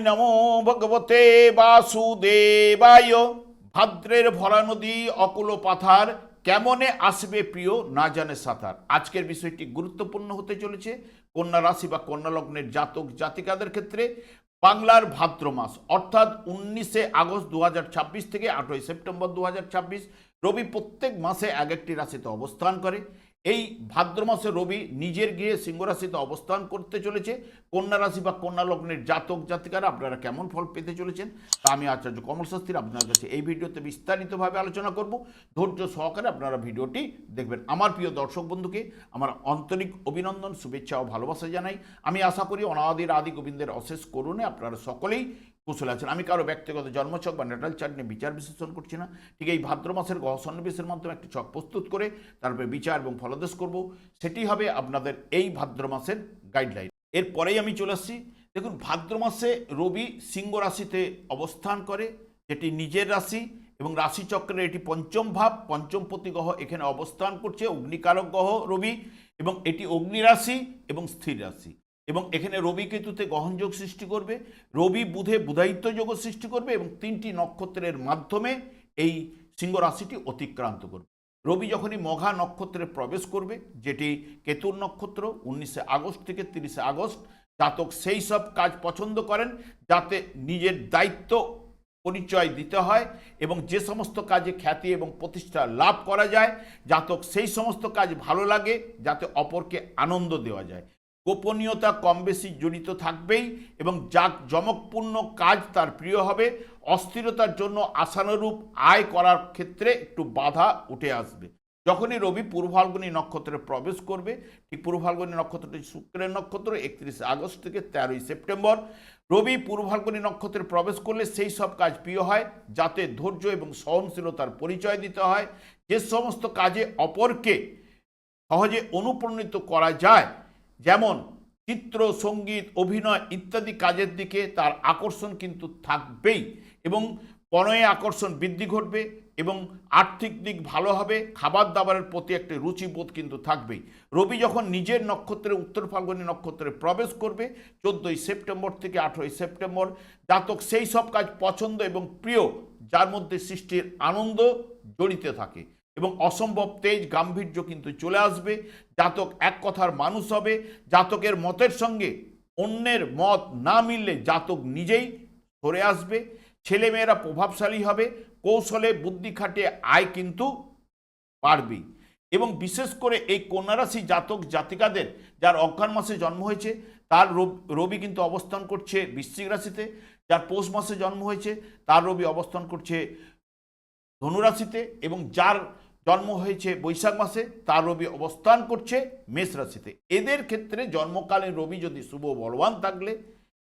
নমো ভগবতে বাসুদেবায়। ভাদ্রের ভরা নদী অকুল পাথার, কেমনে আসবে প্রিয় না জানে সাঁতার। আজকের বিষয়টি গুরুত্বপূর্ণ হতে চলেছে কন্যা রাশি বা কন্যা লগ্নের জাতক জাতিকাদের ক্ষেত্রে। বাংলার ভাদ্র মাস অর্থাৎ 19শে আগস্ট 2026 থেকে 8ই সেপ্টেম্বর 2026 রবি প্রত্যেক মাসে এক একটি রাশিতে অবস্থান করে। এই ভাদ্র মাসে রবি নিজের গৃহে সিংহ রাশিতে অবস্থান করতে চলেছে। কন্যা রাশি বা কন্যা লগ্নের জাতক জাতিকারা আপনারা কেমন ফল পেতে চলেছেন তা আমি আচার্য কমল শাস্ত্রী আপনার কাছে এই ভিডিওতে বিস্তারিতভাবে আলোচনা করব। ধৈর্য সহকারে আপনারা ভিডিওটি দেখবেন। আমার প্রিয় দর্শক বন্ধুকে আমার আন্তরিক অভিনন্দন, শুভেচ্ছা ও ভালোবাসা জানাই। আমি আশা করি অনাদির আদি গোবিন্দের অশেষ করুণে আপনারা সকলেই কুশল আছেন। আমি কারো ব্যক্তিগত জন্মছক বা ন্যাটাল চার্ট নিয়ে বিচার বিশ্লেষণ করছি না। ঠিক এই ভাদ্র মাসের গ্রহ সন্নিবেশের মাধ্যমে একটি ছক প্রস্তুত করে তারপরে বিচার এবং ফলাদেশ করব। সেটি হবে আপনাদের এই ভাদ্র মাসের গাইডলাইন। এরপরেই আমি চলে আসছি। দেখুন, ভাদ্র মাসে রবি সিংহ রাশিতে অবস্থান করে, যেটি নিজের রাশি এবং রাশিচক্রের এটি পঞ্চম ভাব, পঞ্চমপতি গ্রহ এখানে অবস্থান করছে, অগ্নিকারক গ্রহ রবি, এবং এটি অগ্নি রাশি এবং স্থির রাশি। এবং এখানে রবি কেতুতে গ্রহণযোগ সৃষ্টি করবে, রবি বুধে বুধায়িত্ব যোগ সৃষ্টি করবে এবং 3টি নক্ষত্রের মাধ্যমে এই সিংহ রাশিটি অতিক্রান্ত করবে। রবি যখনই মঘা নক্ষত্রে প্রবেশ করবে, যেটি কেতুর নক্ষত্র, 19শে আগস্ট থেকে 30শে আগস্ট, জাতক সেই সব কাজ পছন্দ করেন যাতে নিজের দায়িত্ব পরিচয় দিতে হয় এবং যে সমস্ত কাজে খ্যাতি এবং প্রতিষ্ঠা লাভ করা যায়, জাতক সেই সমস্ত কাজ ভালো লাগে যাতে অপরকে আনন্দ দেওয়া যায়। গোপনীয়তা কম বেশি জড়িত থাকবেই এবং জাঁকজমকপূর্ণ কাজ তার প্রিয় হবে। অস্থিরতার জন্য আশানুরূপ আয় করার ক্ষেত্রে একটু বাধা উঠে আসবে। যখনই রবি পূর্ব ফাল্গুনী নক্ষত্রে প্রবেশ করবে, ঠিক পূর্ব ফাল্গুনী নক্ষত্রটি শুক্রের নক্ষত্র, 31শে আগস্ট থেকে 13ই সেপ্টেম্বর রবি পূর্ব ফাল্গুনী নক্ষত্রে প্রবেশ করলে সেই সব কাজ প্রিয় হয় যাতে ধৈর্য এবং সহনশীলতার পরিচয় দিতে হয়। যে সমস্ত কাজে অপরকে সহজে অনুপ্রাণিত করা যায়, যেমন চিত্র, সঙ্গীত, অভিনয় ইত্যাদি কাজের দিকে তার আকর্ষণ কিন্তু থাকবেই এবং পণয়ে আকর্ষণ বৃদ্ধি ঘটবে এবং আর্থিক দিক ভালো হবে। খাবার দাবারের প্রতি একটি রুচিবোধ কিন্তু থাকবেই। রবি যখন নিজের নক্ষত্রে উত্তর ফাল্গুনী নক্ষত্রে প্রবেশ করবে 14ই সেপ্টেম্বর থেকে 18ই সেপ্টেম্বর, জাতক সেই সব কাজ পছন্দ এবং প্রিয় যার মধ্যে সৃষ্টির আনন্দ জড়িত থাকে এবং অসম্ভব তেজ গাম্ভীর্য কিন্তু চলে আসবে। জাতক এক কথার মানুষ হবে। জাতকের মতের সঙ্গে অন্যের মত না মিললে জাতক নিজেই সরে আসবে। ছেলেমেয়েরা প্রভাবশালী হবে, কৌশলে বুদ্ধি খাটিয়ে আয় কিন্তু বাড়বেই। এবং বিশেষ করে এই কন্যা রাশি জাতক জাতিকাদের যার অজ্ঞান মাসে জন্ম হয়েছে তার রবি কিন্তু অবস্থান করছে বৃশ্চিক রাশিতে, যার পৌষ মাসে জন্ম হয়েছে তার রবি অবস্থান করছে ধনুরাশিতে, এবং যার জন্ম হয়েছে বৈশাখ মাসে তার রবি অবস্থান করছে মেষ রাশিতে। এদের ক্ষেত্রে জন্মকালীন রবি যদি শুভ বলবান থাকলে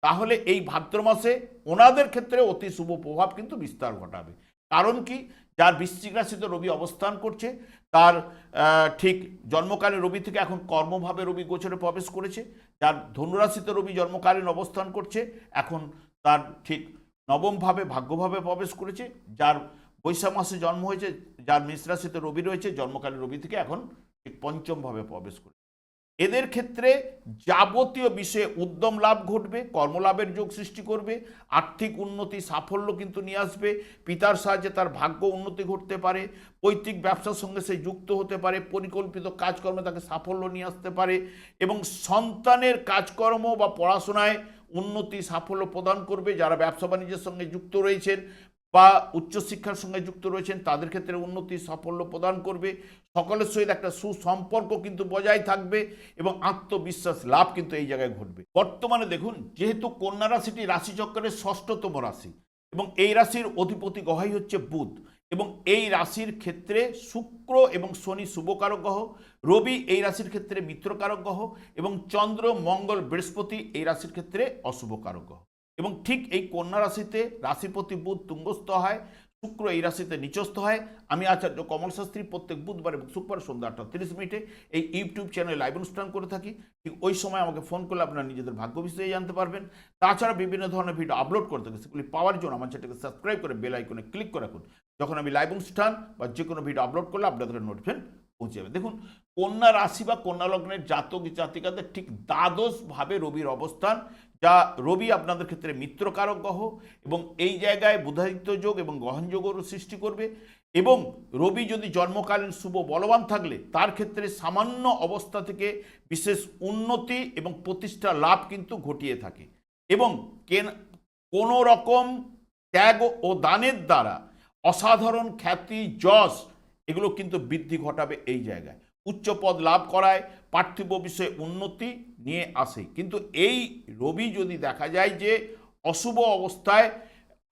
তাহলে এই ভাদ্র মাসে ওনাদের ক্ষেত্রে অতি শুভ প্রভাব কিন্তু বিস্তার ঘটাবে। কারণ কি, যার বৃশ্চিক রাশিতে রবি অবস্থান করছে তার ঠিক জন্মকালীন রবি থেকে এখন কর্মভাবে রবি গোচরে প্রবেশ করেছে। যার ধনুরাশিতে রবি জন্মকালীন অবস্থান করছে এখন তার ঠিক নবমভাবে ভাগ্যভাবে প্রবেশ করেছে। যার বৈশাখ মাসে জন্ম হয়েছে, যার মেষ রাশিতে রবি রয়েছে, জন্মকালীন রবি থেকে এখন ঠিক পঞ্চমভাবে প্রবেশ করে। এদের ক্ষেত্রে যাবতীয় বিষয়ে উদ্যম লাভ ঘটবে, কর্মলাভের যোগ সৃষ্টি করবে, আর্থিক উন্নতি সাফল্য কিন্তু নিয়ে আসবে। পিতার সাহায্যে তার ভাগ্য উন্নতি ঘটতে পারে, পৈতৃক ব্যবসার সঙ্গে সে যুক্ত হতে পারে, পরিকল্পিত কাজকর্মে তাকে সাফল্য নিয়ে আসতে পারে এবং সন্তানের কাজকর্ম বা পড়াশোনায় উন্নতি সাফল্য প্রদান করবে। যারা ব্যবসা বাণিজ্যের সঙ্গে যুক্ত রয়েছেন বা উচ্চশিক্ষার সঙ্গে যুক্ত রয়েছেন তাদের ক্ষেত্রে উন্নতি সাফল্য প্রদান করবে। সকলের সহিত একটা সুসম্পর্ক কিন্তু বজায় থাকবে এবং আত্মবিশ্বাস লাভ কিন্তু এই জায়গায় ঘটবে। বর্তমানে দেখুন, যেহেতু কন্যা রাশিটি রাশিচক্রের 6ষষ্ঠতম রাশি এবং এই রাশির অধিপতি গ্রহই হচ্ছে বুধ, এবং এই রাশির ক্ষেত্রে শুক্র এবং শনি শুভকারক গ্রহ, রবি এই রাশির ক্ষেত্রে মিত্রকারক গ্রহ এবং চন্দ্র, মঙ্গল, বৃহস্পতি এই রাশির ক্ষেত্রে অশুভকারক গ্রহ। এবং ঠিক এই কন্যা রাশিতে রাশিপতি বুধ তুঙ্গস্থ হয়, শুক্র এই রাশিতে নিচস্থ হয়। আমি আচার্য কমল শাস্ত্রী প্রত্যেক বুধবার এবং শুক্রবার সন্ধ্যা 8:30 এই ইউটিউব চ্যানেলে লাইভ অনুষ্ঠান করে থাকি। ঠিক ওই সময় আমাকে ফোন করলে আপনারা নিজেদের ভাগ্য বিষয়ে জানতে পারবেন। তাছাড়া বিভিন্ন ধরনের ভিডিও আপলোড করে থাকি, সেগুলি পাওয়ার জন্য আমার চ্যানেলকে সাবস্ক্রাইব করে বেল আইকনে ক্লিক করে রাখুন। যখন আমি লাইভ অনুষ্ঠান বা যে কোনো ভিডিও আপলোড করলে আপনাদের নোটিফিকেশন পৌঁছে যাবে। দেখুন, কন্যা রাশি বা কন্যা লগ্নের জাতক জাতিকাদের ঠিক দ্বাদশ ভাবে রবির অবস্থান, যা রবি আপনাদের ক্ষেত্রে মিত্রকারক গ্রহ, এবং এই জায়গায় বুধাদিত্য যোগ এবং গ্রহণযোগেরও সৃষ্টি করবে। এবং রবি যদি জন্মকালীন শুভ বলবান থাকলে তার ক্ষেত্রে সামান্য অবস্থা থেকে বিশেষ উন্নতি এবং প্রতিষ্ঠা লাভ কিন্তু ঘটিয়ে থাকে। এবং কোনো রকম ত্যাগ ও দানের দ্বারা অসাধারণ খ্যাতি, যশ এগুলো কিন্তু বৃদ্ধি ঘটাবে। এই জায়গায় উচ্চ পদ লাভ করায়, পার্থিব বিষয়ে উন্নতি নিয়ে আসে। কিন্তু এই রবি যদি দেখা যায় যে অশুভ অবস্থায়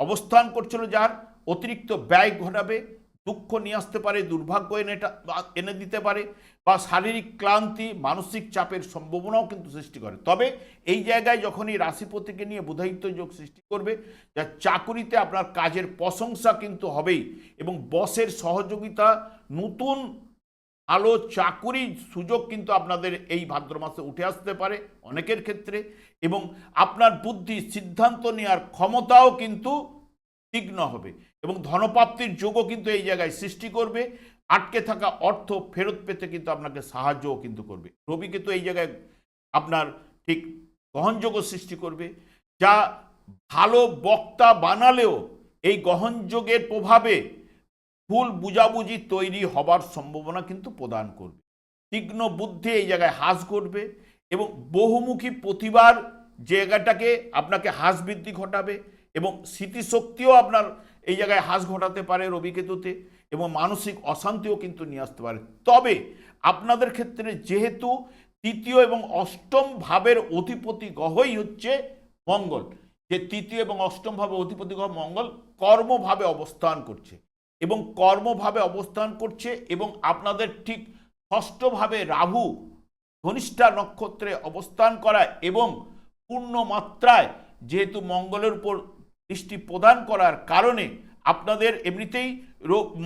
অবস্থান করছিল, যার অতিরিক্ত ব্যয় ঘটাবে, দুঃখ নিয়ে আসতে পারে, দুর্ভাগ্য এনে দিতে পারে, বা শারীরিক ক্লান্তি, মানসিক চাপের সম্ভাবনাও কিন্তু সৃষ্টি করে। তবে এই জায়গায় যখন এই রাশিপতিকে নিয়ে বুধাদিত্য যোগ সৃষ্টি করবে, যা চাকুরিতে আপনার কাজের প্রশংসা কিন্তু হবেই, এবং বসের সহযোগিতা, নতুন আলো চাকুরির সুযোগ কিন্তু আপনাদের এই ভাদ্র মাসে উঠে আসতে পারে অনেকের ক্ষেত্রে। এবং আপনার বুদ্ধি, সিদ্ধান্ত নেওয়ার ক্ষমতাও কিন্তু তীক্ষ্ণ হবে, এবং ধনপ্রাপ্তির যোগও কিন্তু এই জায়গায় সৃষ্টি করবে। আটকে থাকা অর্থ ফেরত পেতে কিন্তু আপনাকে সাহায্যও কিন্তু করবে। রবি কিন্তু এই জায়গায় আপনার ঠিক গ্রহণযোগও সৃষ্টি করবে, যা ভালো বক্তা বানালেও এই গ্রহণযোগের প্রভাবে ভুল বুঝাবুঝি তৈরি হবার সম্ভাবনা কিন্তু প্রদান করবে। তীক্ষ্ণ বুদ্ধি এই জায়গায় হ্রাস ঘটবে, এবং বহুমুখী প্রতিভার জায়গাটাকে আপনাকে হ্রাস বৃদ্ধি ঘটাবে, এবং স্মৃতিশক্তিও আপনার এই জায়গায় হ্রাস ঘটাতে পারে রবিকেতুতে, এবং মানসিক অশান্তিও কিন্তু নিয়ে আসতে পারে। তবে আপনাদের ক্ষেত্রে যেহেতু তৃতীয় এবং অষ্টম ভাবের অধিপতি গ্রহই হচ্ছে মঙ্গল, যে তৃতীয় এবং অষ্টম ভাবে অধিপতি গ্রহ মঙ্গল কর্মভাবে অবস্থান করছে, এবং কর্মভাবে অবস্থান করছে, এবং আপনাদের ঠিক ষষ্ঠভাবে রাহু ধনিষ্ঠা নক্ষত্রে অবস্থান করায়, এবং পূর্ণ মাত্রায় যেহেতু মঙ্গলের উপর দৃষ্টি প্রদান করার কারণে আপনাদের এমনিতেই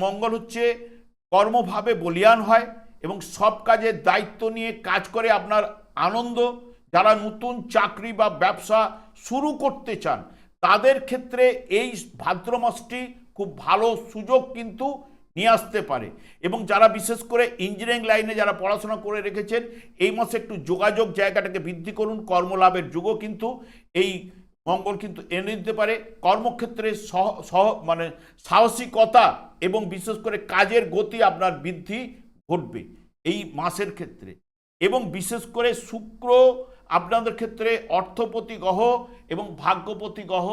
মঙ্গল হচ্ছে কর্মভাবে বলীয়ান হয়, এবং সব কাজের দায়িত্ব নিয়ে কাজ করে আপনার আনন্দ। যারা নতুন চাকরি বা ব্যবসা শুরু করতে চান তাদের ক্ষেত্রে এই ভাদ্র মাসটি খুব ভালো সুযোগ কিন্তু নিয়ে আসতে পারে। এবং যারা বিশেষ করে ইঞ্জিনিয়ারিং লাইনে যারা পড়াশোনা করে রেখেছেন, এই মাসে একটু যোগাযোগ জায়গাটাকে বৃদ্ধি করুন। কর্মলাভের যুগও কিন্তু এই মঙ্গল কিন্তু এনে দিতে পারে। কর্মক্ষেত্রে মানে সাহসিকতা এবং বিশেষ করে কাজের গতি আপনার বৃদ্ধি ঘটবে এই মাসের ক্ষেত্রে। এবং বিশেষ করে শুক্র আপনাদের ক্ষেত্রে অর্থপতি গ্রহ এবং ভাগ্যপতি গ্রহ,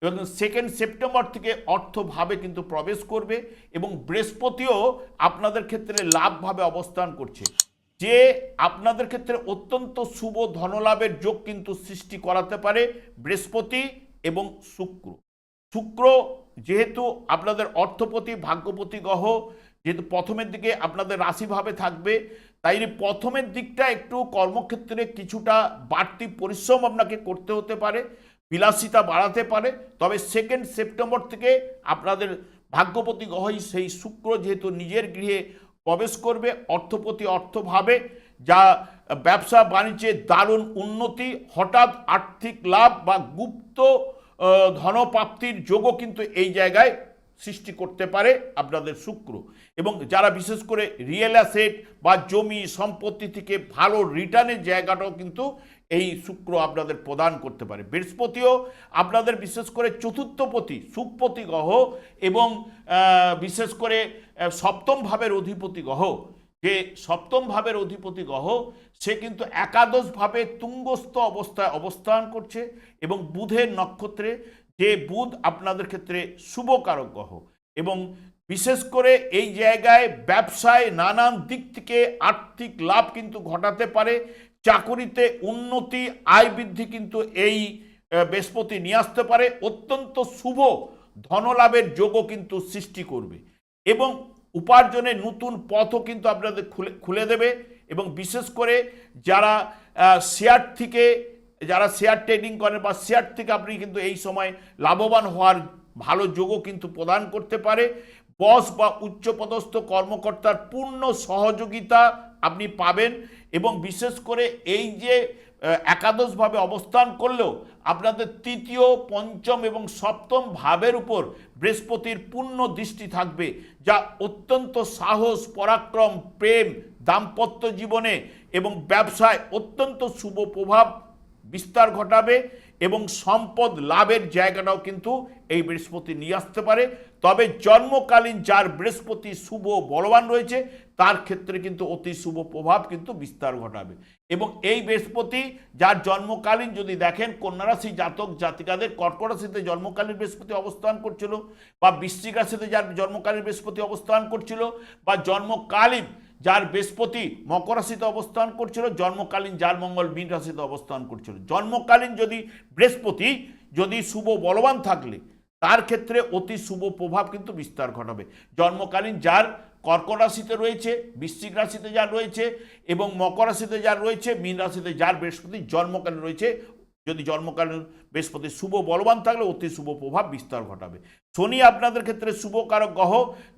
এবং 2 সেপ্টেম্বর থেকে অর্থভাবে কিন্তু প্রবেশ করবে, এবং বৃহস্পতিও আপনাদের ক্ষেত্রে লাভভাবে অবস্থান করছে, যে আপনাদের ক্ষেত্রে অত্যন্ত শুভ ধনলাভের যোগ কিন্তু সৃষ্টি করাতে পারে বৃহস্পতি এবং শুক্র। শুক্র যেহেতু আপনাদের অর্থপতি ভাগ্যপতি গ্রহ, যেহেতু প্রথমের দিকে আপনাদের রাশিভাবে থাকবে, তাই প্রথমের দিকটা একটু কর্মক্ষেত্রে কিছুটা বাড়তি পরিশ্রম আপনাকে করতে হতে পারে, বিলাসিতা বাড়াতে পারে। তবে 2 সেপ্টেম্বর থেকে আপনাদের ভাগ্যপতি গ্রহই সেই শুক্র যেহেতু নিজের গৃহে প্রবেশ করবে অর্থপতি অর্থভাবে, যা ব্যবসা বাণিজ্যে দারুণ উন্নতি, হঠাৎ আর্থিক লাভ বা গুপ্ত ধনপ্রাপ্তির যোগও কিন্তু এই জায়গায় সৃষ্টি করতে পারে আপনাদের শুক্র। এবং যারা বিশেষ করে রিয়েল অ্যাসেট বা জমি সম্পত্তি থেকে ভালো রিটার্নের জায়গাটাও কিন্তু এই শুক্র আপনাদের প্রদান করতে পারে। বৃহস্পতিও আপনাদের বিশেষ করে চতুর্থপতি সুখপতি গ্রহ, এবং বিশেষ করে সপ্তম ভাবের অধিপতি গ্রহ, যে সপ্তম ভাবের অধিপতি গ্রহ সে কিন্তু একাদশভাবে তুঙ্গস্থ অবস্থায় অবস্থান করছে, এবং বুধের নক্ষত্রে, যে বুধ আপনাদের ক্ষেত্রে শুভকারক গ্রহ। এবং বিশেষ করে এই জায়গায় ব্যবসায় নানান দিক থেকে আর্থিক লাভ কিন্তু ঘটাতে পারে, চাকুরিতে উন্নতি, আয় বৃদ্ধি কিন্তু এই বৃহস্পতি নিয়ে আসতে পারে। অত্যন্ত শুভ ধনলাভের যোগও কিন্তু সৃষ্টি করবে, এবং উপার্জনের নতুন পথও কিন্তু আপনাদের খুলে দেবে। এবং বিশেষ করে যারা শেয়ার ট্রেডিং করেন বা শেয়ার থেকে আপনি কিন্তু এই সময় লাভবান হওয়ার ভালো যোগও কিন্তু প্রদান করতে পারে। বস বা উচ্চপদস্থ কর্মকর্তার পূর্ণ সহযোগিতা আপনি পাবেন, এবং বিশেষ করে এই যে একাদশভাবে অবস্থান করলেও আপনাদের তৃতীয়, পঞ্চম এবং সপ্তম ভাবের উপর বৃহস্পতির পূর্ণ দৃষ্টি থাকবে, যা অত্যন্ত সাহস, পরাক্রম, প্রেম, দাম্পত্য জীবনে এবং ব্যবসায় অত্যন্ত শুভ প্রভাব বিস্তার ঘটাবে এবং সম্পদ লাভের জায়গাটাও কিন্তু এই বৃহস্পতি নিয়ে আসতে পারে। তবে জন্মকালীন যার বৃহস্পতি শুভ বলবান রয়েছে তার ক্ষেত্রে কিন্তু অতি শুভ প্রভাব কিন্তু বিস্তার ঘটাবে। এবং এই বৃহস্পতি যার জন্মকালীন যদি দেখেন কন্যা রাশি জাতক জাতিকাদের কর্কট রাশিতে জন্মকালীন বৃহস্পতি অবস্থান করছিল, বা বৃশ্চিক রাশিতে যার জন্মকালীন বৃহস্পতি অবস্থান করছিল, বা জন্মকালীন যার বৃহস্পতি মকর রাশিতে অবস্থান করছিল, জন্মকালীন যার মঙ্গল মীন রাশিতে অবস্থান করছিল, জন্মকালীন যদি বৃহস্পতি যদি শুভ বলবান থাকলে তার ক্ষেত্রে অতি শুভ প্রভাব কিন্তু বিস্তার ঘটাবে। জন্মকালীন যার কর্কট রাশিতে রয়েছে, বৃশ্চিক রাশিতে যার রয়েছে এবং মকর রাশিতে যার রয়েছে, মীন রাশিতে যার বৃহস্পতি জন্মকালীন রয়েছে, যদি জন্মকালীন বৃহস্পতি শুভ বলবান থাকলে অতি শুভ প্রভাব বিস্তার ঘটাবে। শনি আপনাদের ক্ষেত্রে শুভকারক গ্রহ,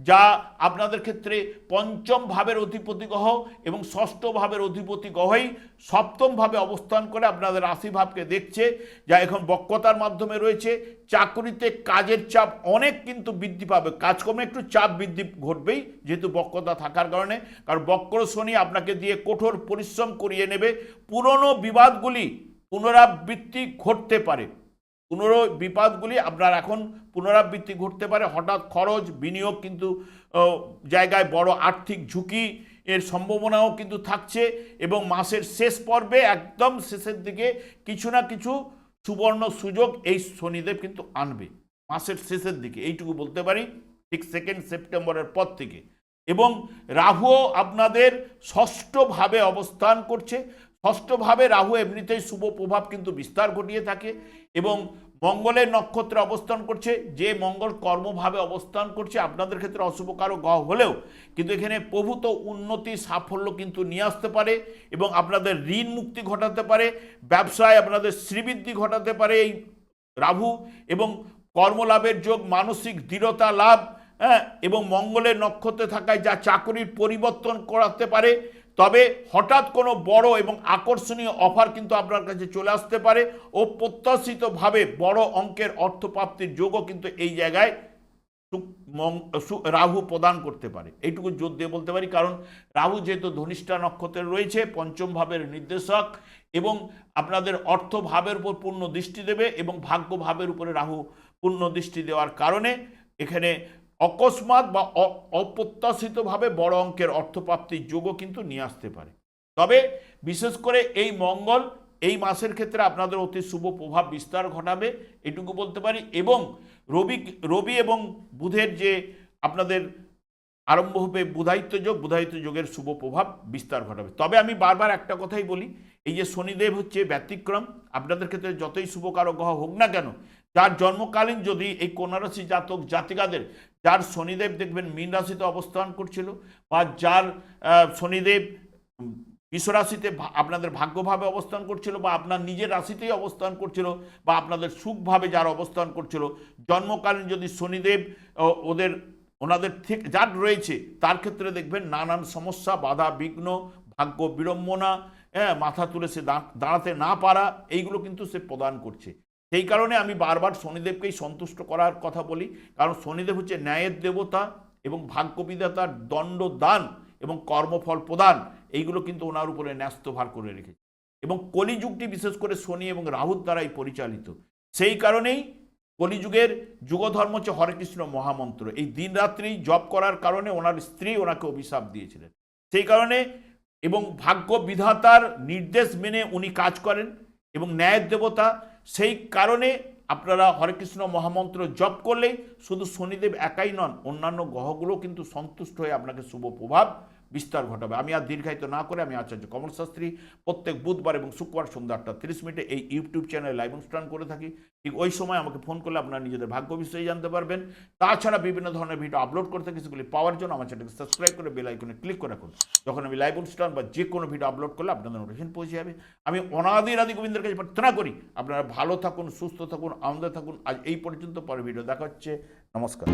যা আপনাদের ক্ষেত্রে পঞ্চম ভাবের অধিপতি গ্রহ এবং ষষ্ঠ ভাবের অধিপতি গ্রহই সপ্তম ভাবে অবস্থান করে আপনাদের রাশি ভাবকে দেখছে, যা এখন বক্রতার মাধ্যমে রয়েছে। চাকরিতে কাজের চাপ অনেক কিন্তু বৃদ্ধি পাবে, কাজকর্মে একটু চাপ বৃদ্ধি ঘটবেই যেহেতু বক্রতা থাকার কারণে, কারণ বক্র শনি আপনাকে দিয়ে কঠোর পরিশ্রম করিয়ে নেবে। পুরনো বিবাদগুলি পুনরাবৃত্তি ঘটতে পারে, বিপদগুলি আপনার এখন পুনরাবৃত্তি ঘটতে পারে। হঠাৎ খরচ, বিনিয়োগ কিন্তু জায়গায় বড় আর্থিক ঝুঁকি এর সম্ভাবনাও কিন্তু থাকছে এবং মাসের শেষ পর্বে একদম শেষের দিকে কিছু না কিছু সুবর্ণ সুযোগ এই শনিদেব কিন্তু আনবে মাসের শেষের দিকে, এইটুকু বলতে পারি, ঠিক 2 সেপ্টেম্বরের পর থেকে। এবং রাহুও আপনাদের ষষ্ঠভাবে অবস্থান করছে। ষষ্ঠভাবে রাহু এমনিতেই শুভ প্রভাব কিন্তু বিস্তার ঘটিয়ে থাকে এবং মঙ্গলের নক্ষত্রে অবস্থান করছে, যে মঙ্গল কর্মভাবে অবস্থান করছে আপনাদের ক্ষেত্রে অশুভকারক গ্রহ হলেও কিন্তু এখানে প্রভূত উন্নতি, সাফল্য কিন্তু নিয়ে আসতে পারে এবং আপনাদের ঋণ মুক্তি ঘটাতে পারে, ব্যবসায় আপনাদের শ্রীবৃদ্ধি ঘটাতে পারে এই রাহু, এবং কর্মলাভের যোগ, মানসিক দৃঢ়তা লাভ, এবং মঙ্গলের নক্ষত্রে থাকায় যা চাকরির পরিবর্তন করাতে পারে। তবে হঠাৎ কোনো বড় এবং আকর্ষণীয় অফার কিন্তু আপনার কাছে চলে আসতে পারে ও প্রত্যাশিতভাবে বড় অঙ্কের অর্থপ্রাপ্তির যোগও কিন্তু এই জায়গায় রাহু প্রদান করতে পারে, এইটুকু জোর দিয়ে বলতে পারি। কারণ রাহু যেহেতু ধনিষ্ঠা নক্ষত্রে রয়েছে, পঞ্চম ভাবের নির্দেশক, এবং আপনাদের অর্থ ভাবের উপর পূর্ণ দৃষ্টি দেবে এবং ভাগ্য ভাবের উপরে রাহু পূর্ণ দৃষ্টি দেওয়ার কারণে এখানে অকস্মাৎ বা অপ্রত্যাশিতভাবে বড় অঙ্কের অর্থপ্রাপ্তির যোগও কিন্তু নিয়ে আসতে পারে। তবে বিশেষ করে এই মঙ্গল এই মাসের ক্ষেত্রে আপনাদের অতি শুভ প্রভাব বিস্তার ঘটাবে, এটুকু বলতে পারি। এবং রবি এবং বুধের যে আপনাদের আরম্ভ হবে বুধায়িত্ব যোগ, বুধায়িত্ব যোগের শুভ প্রভাব বিস্তার ঘটাবে। তবে আমি বারবার একটা কথাই বলি, এই যে শনিদেব হচ্ছে ব্যতিক্রম, আপনাদের ক্ষেত্রে যতই শুভকারক গ্রহ হোক না কেন, যার জন্মকালীন যদি এই কন্যা রাশি জাতক জাতিকাদের যার শনিদেব দেখবেন মীন রাশিতে অবস্থান করছিল, বা যার শনিদেব বিশ্বরাশিতে আপনাদের ভাগ্যভাবে অবস্থান করছিল, বা আপনার নিজের রাশিতেই অবস্থান করছিল, বা আপনাদের সুখভাবে যার অবস্থান করছিল, জন্মকালীন যদি শনিদেব ওনাদের ঠিক যার রয়েছে তার ক্ষেত্রে দেখবেন নানান সমস্যা, বাধা বিঘ্ন, ভাগ্য বিড়ম্বনা, মাথা তুলে সে দাঁড়াতে না পারা, এইগুলো কিন্তু সে প্রদান করছে। সেই কারণে আমি বারবার শনিদেবকেই সন্তুষ্ট করার কথা বলি, কারণ শনিদেব হচ্ছে ন্যায়ের দেবতা এবং ভাগ্যবিধাতার দণ্ড দান এবং কর্মফল প্রদান, এইগুলো কিন্তু ওনার উপরে ন্যস্তভার করে রেখেছে। এবং কলিযুগটি বিশেষ করে শনি এবং রাহুর দ্বারাই পরিচালিত। সেই কারণেই কলিযুগের যুগধর্ম হচ্ছে হরে কৃষ্ণ মহামন্ত্র। এই দিন রাত্রি জপ করার কারণে ওনার স্ত্রী ওনাকে অভিশাপ দিয়েছিলেন। সেই কারণে এবং ভাগ্য বিধাতার নির্দেশ মেনে উনি কাজ করেন এবং ন্যায়ের দেবতা, সেই কারণে আপনারা হরে কৃষ্ণ মহামন্ত্র জপ করলেই শুধু শনিদেব একাই নন, অন্যান্য গ্রহগুলো কিন্তু সন্তুষ্ট হয়ে আপনাকে শুভ প্রভাব বিস্তার ঘটাবে। আমি আর দীর্ঘায়িত না করে আমি আচার্য কমল শাস্ত্রী প্রত্যেক বুধবার এবং শুক্রবার সন্ধ্যা 8:30 এই ইউটিউব চ্যানেলে লাইভ অনুষ্ঠান করে থাকি। ঠিক ওই সময় আমাকে ফোন করলে আপনারা নিজেদের ভাগ্য বিষয়ে জানতে পারবেন। তাছাড়া বিভিন্ন ধরনের ভিডিও আপলোড করে থাকি, সেগুলি পাওয়ার জন্য আমার চ্যানেলকে সাবস্ক্রাইব করে বেল আইকনে ক্লিক করে রাখুন। যখন আমি লাইভ অনুষ্ঠান বা যে কোনো ভিডিও আপলোড করলে আপনাদের নোটিফিকেশন পৌঁছে যাবে। আমি অনাদি আদি গোবিন্দের কাছে প্রার্থনা করি আপনারা ভালো থাকুন, সুস্থ থাকুন, আনন্দে থাকুন। আজ এই পর্যন্ত, পরে ভিডিও দেখা হচ্ছে। নমস্কার।